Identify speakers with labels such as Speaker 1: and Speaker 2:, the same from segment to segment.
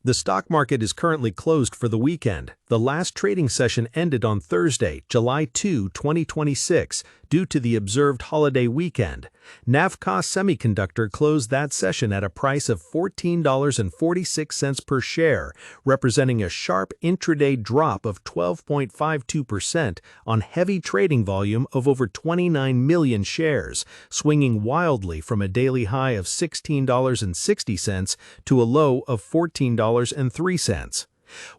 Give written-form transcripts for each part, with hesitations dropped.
Speaker 1: The stock market is currently closed for the weekend. The last trading session ended on Thursday, July 2, 2026, due to the observed holiday weekend. Navitas Semiconductor closed that session at a price of $14.46 per share, representing a sharp intraday drop of 12.52% on heavy trading volume of over 29 million shares, swinging wildly from a daily high of $16.60 to a low of $14.03.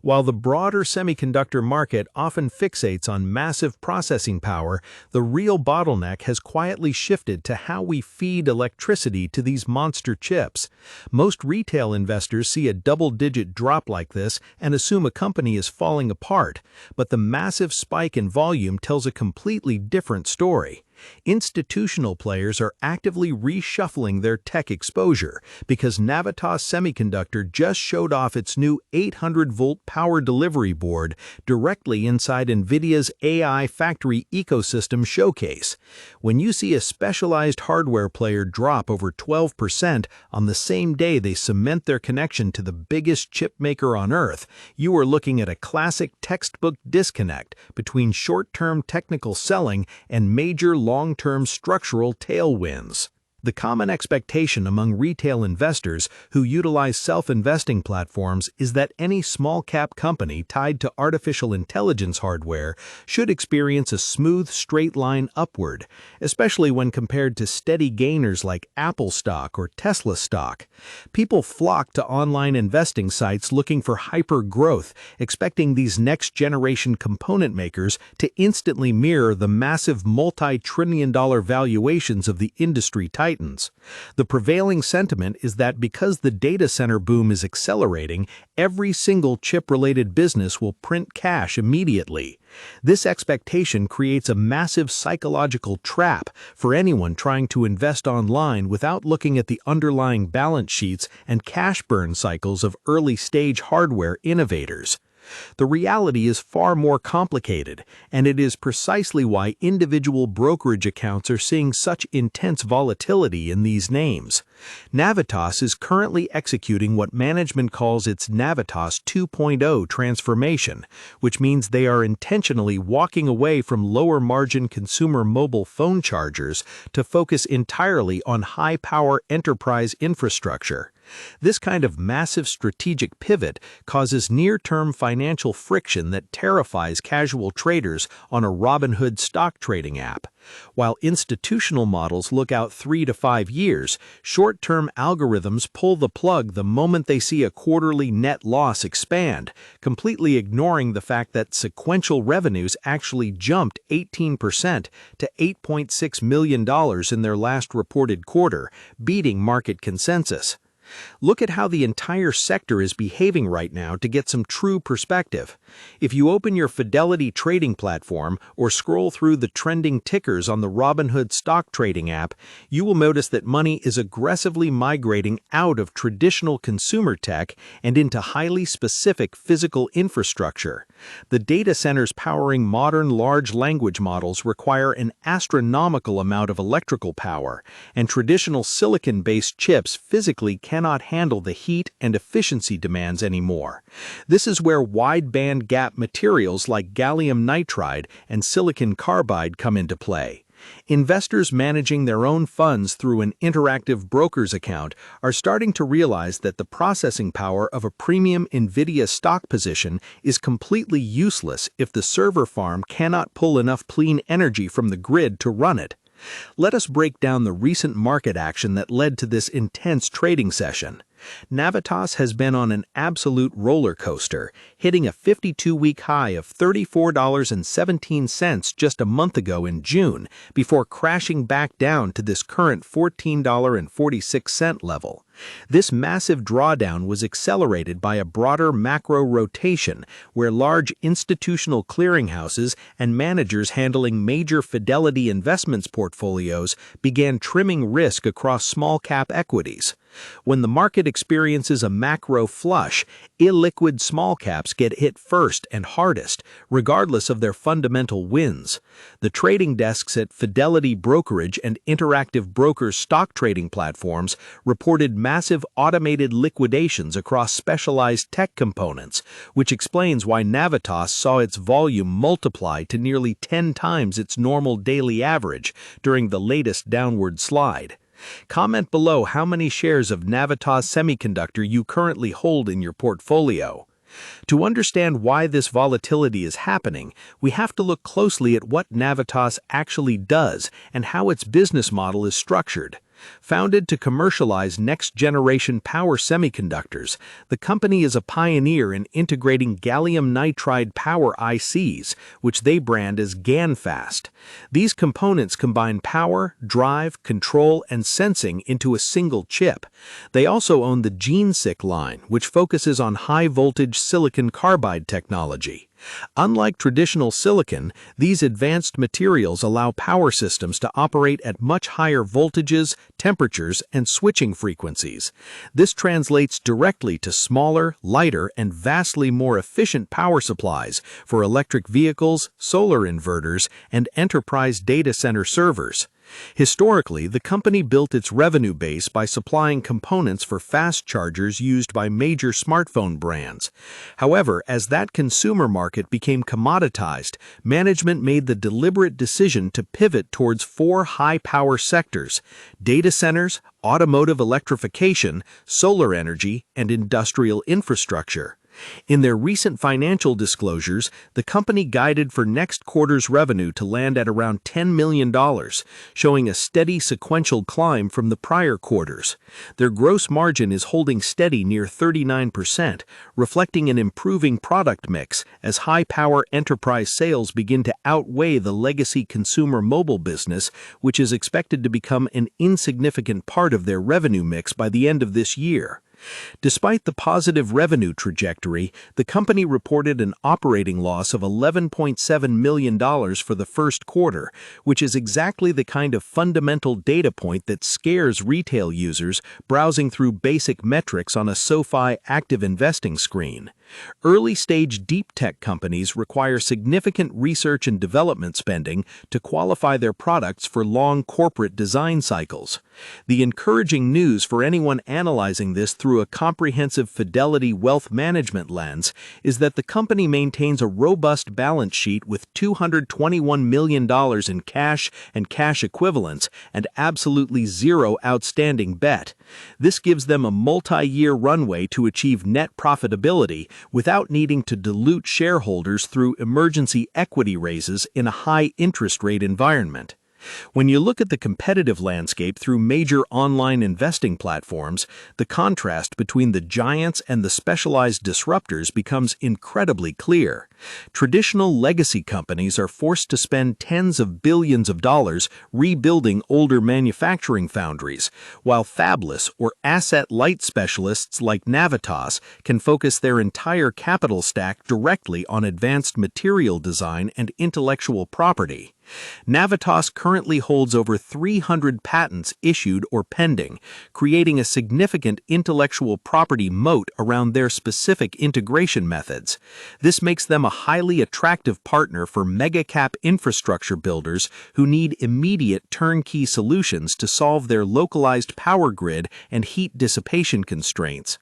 Speaker 1: While the broader semiconductor market often fixates on massive processing power, the real bottleneck has quietly shifted to how we feed electricity to these monster chips. Most retail investors see a double-digit drop like this and assume a company is falling apart, but the massive spike in volume tells a completely different story. Institutional players are actively reshuffling their tech exposure because Navitas Semiconductor just showed off its new 800-volt power delivery board directly inside Nvidia's AI factory ecosystem showcase. When you see a specialized hardware player drop over 12% on the same day they cement their connection to the biggest chip maker on Earth, you are looking at a classic textbook disconnect between short-term technical selling and major long-term structural tailwinds. The common expectation among retail investors who utilize self-investing platforms is that any small-cap company tied to artificial intelligence hardware should experience a smooth, straight line upward, especially when compared to steady gainers like Apple stock or Tesla stock. People flock to online investing sites looking for hyper-growth, expecting these next-generation component makers to instantly mirror the massive multi-trillion-dollar valuations of the industry titans. The prevailing sentiment is that because the data center boom is accelerating, every single chip-related business will print cash immediately. This expectation creates a massive psychological trap for anyone trying to invest online without looking at the underlying balance sheets and cash burn cycles of early-stage hardware innovators. The reality is far more complicated, and it is precisely why individual brokerage accounts are seeing such intense volatility in these names. Navitas is currently executing what management calls its Navitas 2.0 transformation, which means they are intentionally walking away from lower-margin consumer mobile phone chargers to focus entirely on high-power enterprise infrastructure. This kind of massive strategic pivot causes near-term financial friction that terrifies casual traders on a Robinhood stock trading app. While institutional models look out 3 to 5 years, short-term algorithms pull the plug the moment they see a quarterly net loss expand, completely ignoring the fact that sequential revenues actually jumped 18% to $8.6 million in their last reported quarter, beating market consensus. Look at how the entire sector is behaving right now to get some true perspective. If you open your Fidelity trading platform or scroll through the trending tickers on the Robinhood stock trading app, you will notice that money is aggressively migrating out of traditional consumer tech and into highly specific physical infrastructure. The data centers powering modern large language models require an astronomical amount of electrical power, and traditional silicon-based chips physically cannot handle the heat and efficiency demands anymore. This is where wide-band gap materials like gallium nitride and silicon carbide come into play. Investors managing their own funds through an interactive broker's account are starting to realize that the processing power of a premium Nvidia stock position is completely useless if the server farm cannot pull enough clean energy from the grid to run it. Let us break down the recent market action that led to this intense trading session. Navitas has been on an absolute roller coaster, hitting a 52-week high of $34.17 just a month ago in June, before crashing back down to this current $14.46 level. This massive drawdown was accelerated by a broader macro rotation, where large institutional clearinghouses and managers handling major Fidelity investments portfolios began trimming risk across small-cap equities. When the market experiences a macro flush, illiquid small caps get hit first and hardest, regardless of their fundamental wins. The trading desks at Fidelity Brokerage and Interactive Brokers stock trading platforms reported massive automated liquidations across specialized tech components, which explains why Navitas saw its volume multiply to nearly 10 times its normal daily average during the latest downward slide. Comment below how many shares of Navitas Semiconductor you currently hold in your portfolio. To understand why this volatility is happening, we have to look closely at what Navitas actually does and how its business model is structured. Founded to commercialize next-generation power semiconductors, the company is a pioneer in integrating gallium nitride power ICs, which they brand as GaNFast. These components combine power, drive, control, and sensing into a single chip. They also own the GeneSiC line, which focuses on high-voltage silicon carbide technology. Unlike traditional silicon, these advanced materials allow power systems to operate at much higher voltages, temperatures, and switching frequencies. This translates directly to smaller, lighter, and vastly more efficient power supplies for electric vehicles, solar inverters, and enterprise data center servers. Historically, the company built its revenue base by supplying components for fast chargers used by major smartphone brands. However, as that consumer market became commoditized, management made the deliberate decision to pivot towards 4 high-power sectors: data centers, automotive electrification, solar energy, and industrial infrastructure. In their recent financial disclosures, the company guided for next quarter's revenue to land at around $10 million, showing a steady sequential climb from the prior quarters. Their gross margin is holding steady near 39%, reflecting an improving product mix as high-power enterprise sales begin to outweigh the legacy consumer mobile business, which is expected to become an insignificant part of their revenue mix by the end of this year. Despite the positive revenue trajectory, the company reported an operating loss of $11.7 million for the first quarter, which is exactly the kind of fundamental data point that scares retail users browsing through basic metrics on a SoFi active investing screen. Early-stage deep tech companies require significant research and development spending to qualify their products for long corporate design cycles. The encouraging news for anyone analyzing this through a comprehensive Fidelity wealth management lens is that the company maintains a robust balance sheet with $221 million in cash and cash equivalents and absolutely zero outstanding debt. This gives them a multi-year runway to achieve net profitability without needing to dilute shareholders through emergency equity raises in a high-interest rate environment. When you look at the competitive landscape through major online investing platforms, the contrast between the giants and the specialized disruptors becomes incredibly clear. Traditional legacy companies are forced to spend tens of billions of dollars rebuilding older manufacturing foundries, while fabless or asset-light specialists like Navitas can focus their entire capital stack directly on advanced material design and intellectual property. Navitas currently holds over 300 patents issued or pending, creating a significant intellectual property moat around their specific integration methods. This makes them a highly attractive partner for mega-cap infrastructure builders who need immediate turnkey solutions to solve their localized power grid and heat dissipation constraints.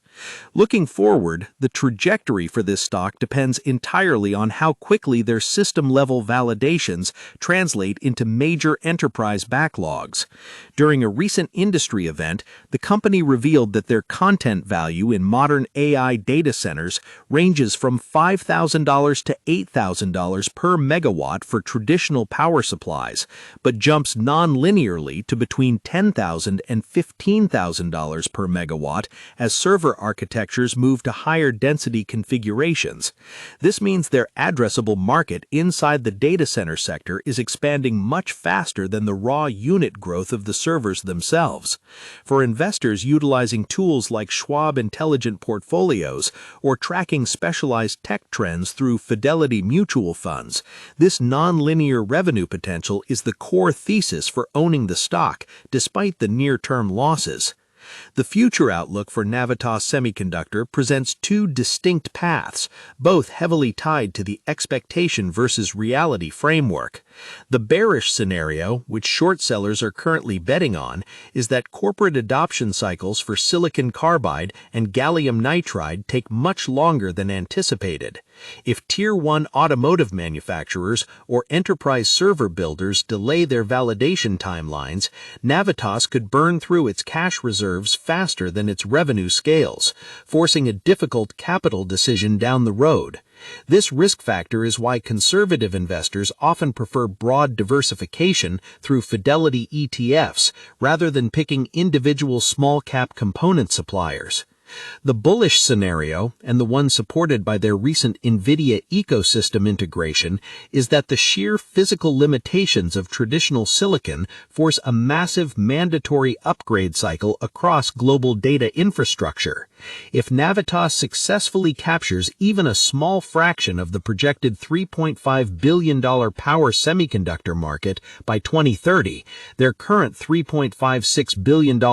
Speaker 1: Looking forward, the trajectory for this stock depends entirely on how quickly their system-level validations translate into major enterprise backlogs. During a recent industry event, the company revealed that their content value in modern AI data centers ranges from $5,000 to $8,000 per megawatt for traditional power supplies, but jumps non-linearly to between $10,000 and $15,000 per megawatt as server architectures move to higher density configurations. This means their addressable market inside the data center sector is expanding much faster than the raw unit growth of the servers themselves. For investors utilizing tools like Schwab Intelligent Portfolios or tracking specialized tech trends through Fidelity mutual funds, this nonlinear revenue potential is the core thesis for owning the stock despite the near-term losses. The future outlook for Navitas Semiconductor presents two distinct paths, both heavily tied to the expectation versus reality framework. The bearish scenario, which short sellers are currently betting on, is that corporate adoption cycles for silicon carbide and gallium nitride take much longer than anticipated. If Tier 1 automotive manufacturers or enterprise server builders delay their validation timelines, Navitas could burn through its cash reserves faster than its revenue scales, forcing a difficult capital decision down the road. This risk factor is why conservative investors often prefer broad diversification through Fidelity ETFs rather than picking individual small-cap component suppliers. The bullish scenario, and the one supported by their recent Nvidia ecosystem integration, is that the sheer physical limitations of traditional silicon force a massive mandatory upgrade cycle across global data infrastructure. If Navitas successfully captures even a small fraction of the projected $3.5 billion power semiconductor market by 2030, their current $3.56 billion